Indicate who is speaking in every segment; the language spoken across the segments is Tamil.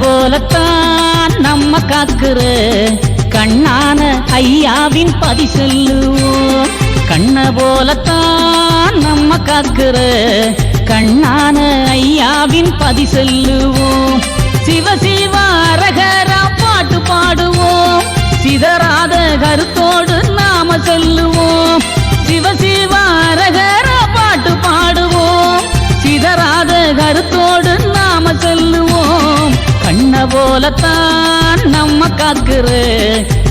Speaker 1: போலத்தான் நம்ம காக்குற கண்ணான ஐயாவின் பதி செல்லுவோம். கண்ண போலத்தான் நம்ம காக்குற கண்ணான ஐயாவின் பதி செல்லுவோம். சிவ சிவ அரகரா பாட்டு பாடுவோம். சிதறாத கருத்தோடு நாம சொல்லுவோம். சிவ சிவ அரகரா பாட்டு பாடுவோம். சிதறாத கருத்தோடு நாம சொல்லுவோம். கண்ண போலத்தான் நம்ம காக்குற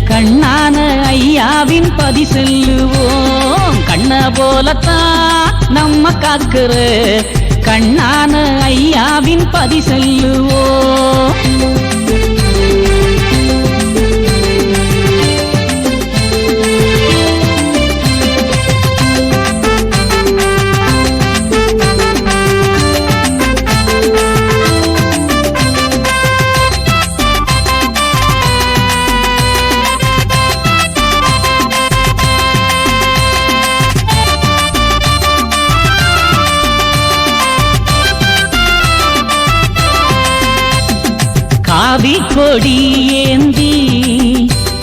Speaker 1: கண்ணான ஐயாவின் பதி செல்லுவோம். கண்ண போலத்தான் நம்ம காக்குற கண்ணான ஐயாவின் பதி செல்லுவோம். காவி கொடி ஏந்தி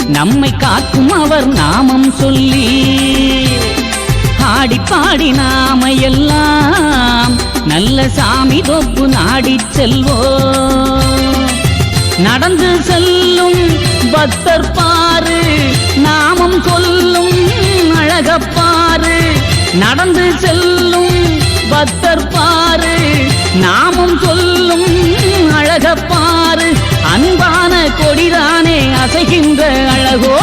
Speaker 1: நம்மை காக்கும் அவர் நாமம் சொல்லி ஆடி பாடி நாம எல்லாம் நல்ல சாமி தொப்பு நாடி செல்வோம். நடந்து செல்லும் பக்தர் பாரு நாமம் சொல்லும் அழகப்பாரு. நடந்து செல்லும் பக்தர் பாரு நாமம் சொல்லும் அழகப்பாரு. அன்பான கொடிதானே அசைகின்ற அழகோ